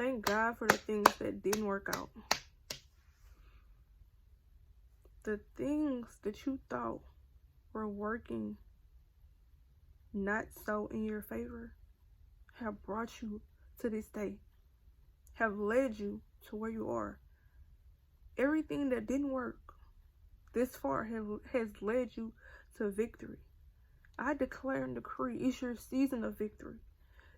Thank God for the things that didn't work out. The things that you thought were working not so in your favor have brought you to this day, have led you to where you are. Everything that didn't work this far has led you to victory. I declare and decree it's your season of victory.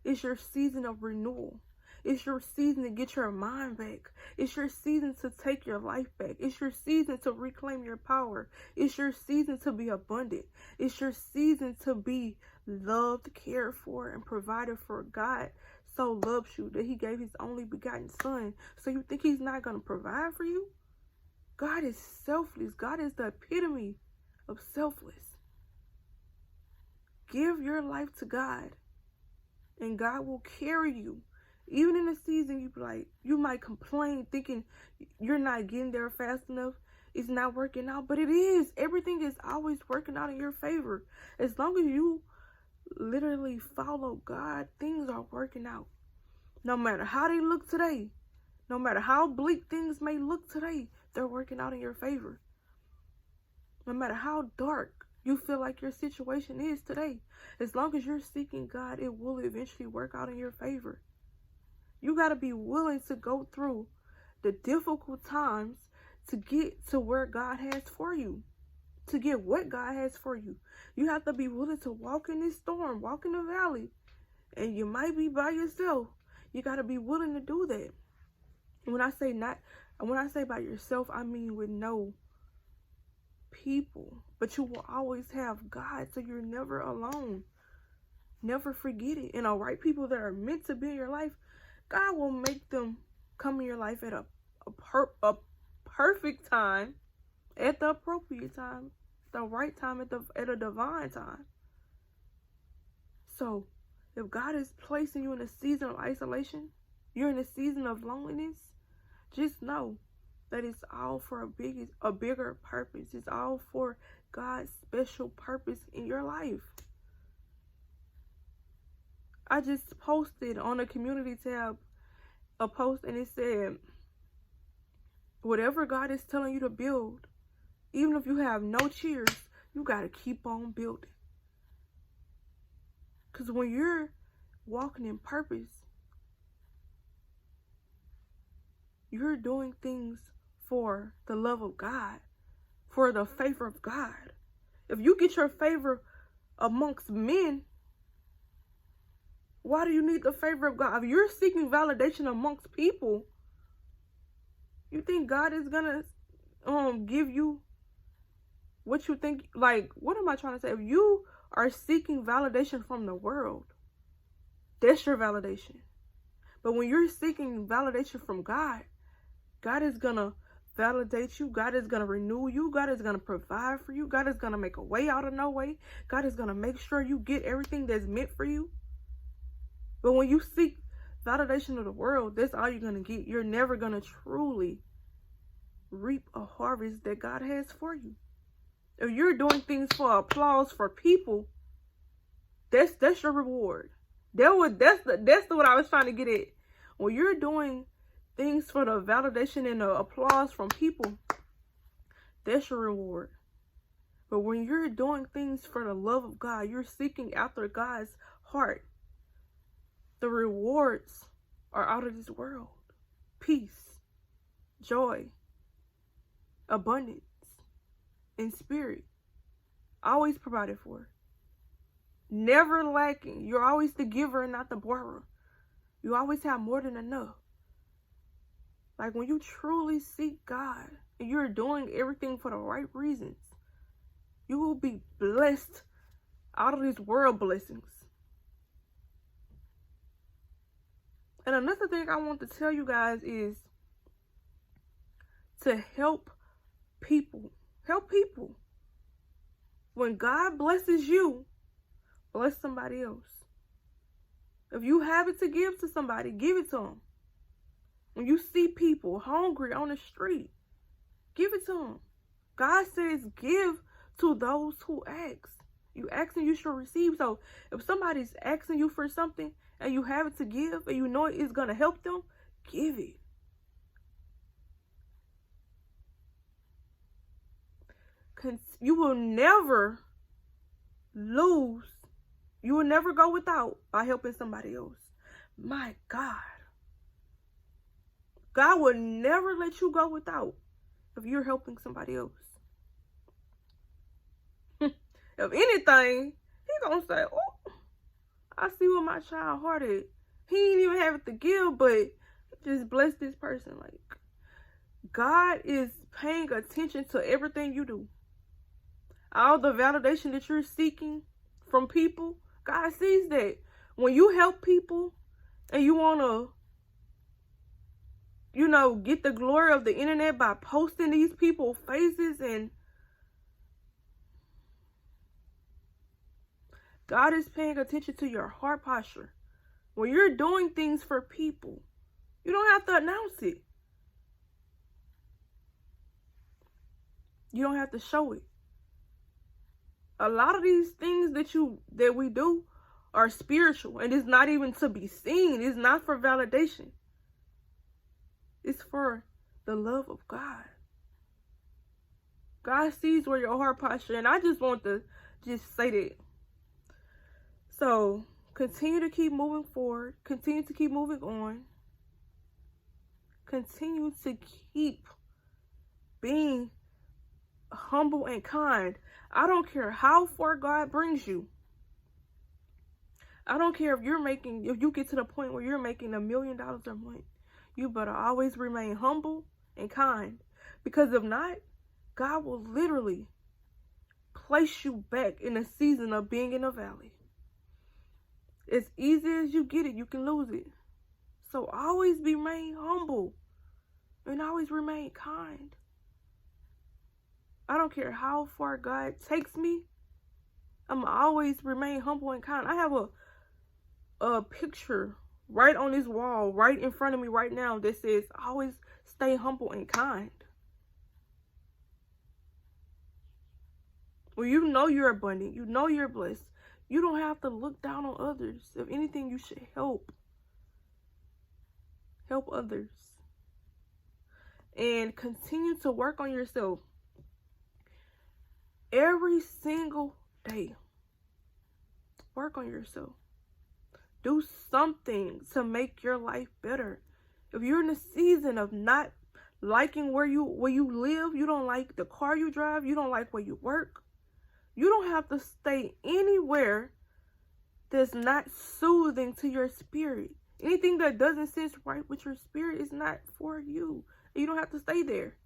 It's your season of renewal. It's your season to get your mind back. It's your season to take your life back. It's your season to reclaim your power. It's your season to be abundant. It's your season to be loved, cared for, and provided for. God so loves you that he gave his only begotten son. So you think he's not going to provide for you? God is selfless. God is the epitome of selfless. Give your life to God, and God will carry you. Even in the season, you might complain, thinking you're not getting there fast enough. It's not working out, but it is. Everything is always working out in your favor. As long as you literally follow God, things are working out. No matter how they look today, no matter how bleak things may look today, they're working out in your favor. No matter how dark you feel like your situation is today, as long as you're seeking God, it will eventually work out in your favor. You got to be willing to go through the difficult times to get to where God has for you, to get what God has for you. You have to be willing to walk in this storm, walk in the valley, and you might be by yourself. You got to be willing to do that. And when I say by yourself, I mean with no people, but you will always have God, so you're never alone. Never forget it. And the right people that are meant to be in your life, God will make them come in your life at a perfect time, at the appropriate time, the right time, at a divine time. So, if God is placing you in a season of isolation, you're in a season of loneliness, just know that it's all for a bigger purpose. It's all for God's special purpose in your life. I just posted on the community tab a post, and it said, whatever God is telling you to build, even if you have no cheers, you got to keep on building. Because when you're walking in purpose, you're doing things for the love of God, for the favor of God. If you get your favor amongst men, why do you need the favor of God? If you're seeking validation amongst people, you think God is gonna give you what you think? Like, what am I trying to say? If you are seeking validation from the world, that's your validation. But when you're seeking validation from God, God is gonna validate you. God is gonna renew you. God is gonna provide for you. God is gonna make a way out of no way. God is gonna make sure you get everything that's meant for you. But when you seek validation of the world, that's all you're going to get. You're never going to truly reap a harvest that God has for you. If you're doing things for applause for people, that's your reward. That's what I was trying to get at. When you're doing things for the validation and the applause from people, that's your reward. But when you're doing things for the love of God, you're seeking after God's heart, the rewards are out of this world. Peace, joy, abundance, and spirit. Always provided for. Never lacking. You're always the giver and not the borrower. You always have more than enough. Like when you truly seek God and you're doing everything for the right reasons, you will be blessed out of this world blessings. And another thing I want to tell you guys is to help people. Help people. When God blesses you, bless somebody else. If you have it to give to somebody, give it to them. When you see people hungry on the street, give it to them. God says give to those who ask. You ask and you shall receive. So if somebody's asking you for something and you have it to give and you know it's going to help them, give it. You will never lose. You will never go without by helping somebody else. My God. God will never let you go without if you're helping somebody else. If anything, he gonna say, oh, I see what my child heart is. He ain't even have it to give, but just bless this person. Like, God is paying attention to everything you do. All the validation that you're seeking from people, God sees that. When you help people and you want to, get the glory of the internet by posting these people's faces, and God is paying attention to your heart posture. When you're doing things for people, you don't have to announce it. You don't have to show it. A lot of these things that we do are spiritual, and it's not even to be seen. It's not for validation. It's for the love of God. God sees where your heart posture, and I just want to just say that. So continue to keep moving forward. Continue to keep moving on. Continue to keep being humble and kind. I don't care how far God brings you. I don't care if you get to the point where you're making $1 million a month. You better always remain humble and kind. Because if not, God will literally place you back in a season of being in a valley. As easy as you get it, you can lose it. So always remain humble and always remain kind. I don't care how far God takes me, I'm always remain humble and kind. I have a picture right on this wall, right in front of me right now, that says, always stay humble and kind. Well, you know you're abundant. You know you're blessed. You don't have to look down on others. If anything, you should help. Help others. And continue to work on yourself. Every single day. Work on yourself. Do something to make your life better. If you're in a season of not liking where you live, you don't like the car you drive, you don't like where you work, you don't have to stay anywhere that's not soothing to your spirit. Anything that doesn't sit right with your spirit is not for you. You don't have to stay there.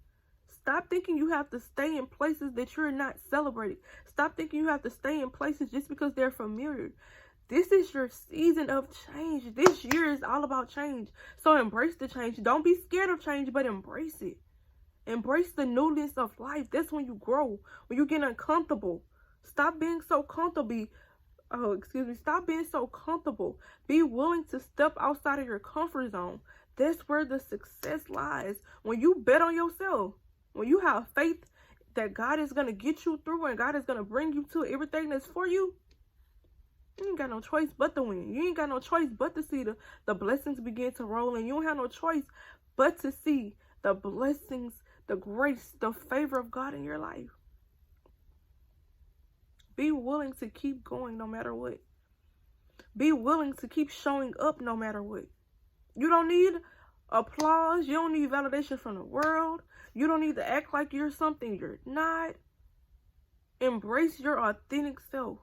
Stop thinking you have to stay in places that you're not celebrating. Stop thinking you have to stay in places just because they're familiar. This is your season of change. This year is all about change. So embrace the change. Don't be scared of change, but embrace it. Embrace the newness of life. That's when you grow. When you get uncomfortable. Stop being so comfortable. Stop being so comfortable. Be willing to step outside of your comfort zone. That's where the success lies. When you bet on yourself. When you have faith that God is going to get you through and God is going to bring you to everything that's for you, you ain't got no choice but to win. You ain't got no choice but to see the blessings begin to roll in. You don't have no choice but to see the blessings, the grace, the favor of God in your life. Be willing to keep going no matter what. Be willing to keep showing up no matter what. You don't need applause. You don't need validation from the world. You don't need to act like you're something you're not. Embrace your authentic self,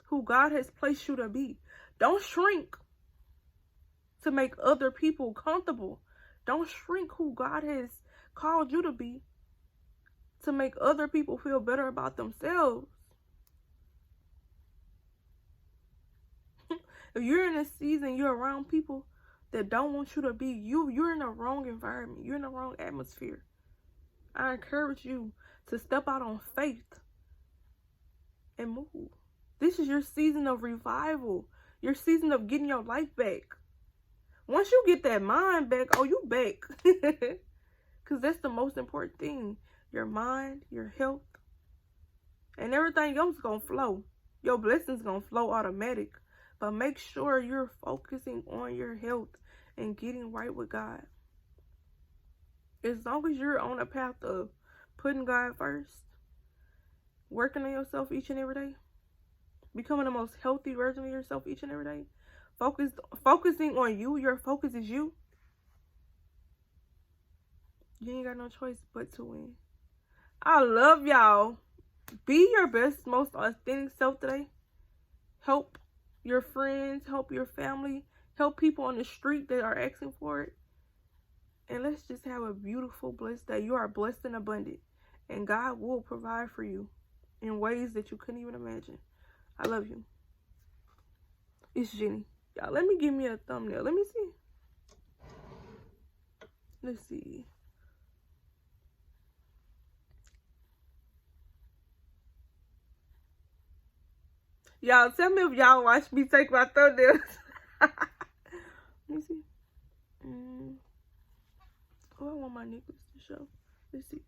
who God has placed you to be. Don't shrink to make other people comfortable. Don't shrink who God has called you to be to make other people feel better about themselves. If you're in a season, you're around people that don't want you to be you, you're in the wrong environment. You're in the wrong atmosphere. I encourage you to step out on faith and move. This is your season of revival. Your season of getting your life back. Once you get that mind back, oh, you back. Because that's the most important thing. Your mind, your health, and everything else is going to flow. Your blessings going to flow automatic. But make sure you're focusing on your health and getting right with God. As long as you're on a path of putting God first, working on yourself each and every day, becoming the most healthy version of yourself each and every day, focusing on you, your focus is you, you ain't got no choice but to win. I love y'all. Be your best, most authentic self today. Help your friends, help your family, help people on the street that are asking for it. And let's just have a beautiful, blessed day. You are blessed and abundant. And God will provide for you in ways that you couldn't even imagine. I love you. It's Jenny. Y'all, let me give me a thumbnail. Let me see. Let's see. Y'all, tell me if y'all watch me take my thumbnails. Let me see. Oh, I want my necklace to show. Let's see.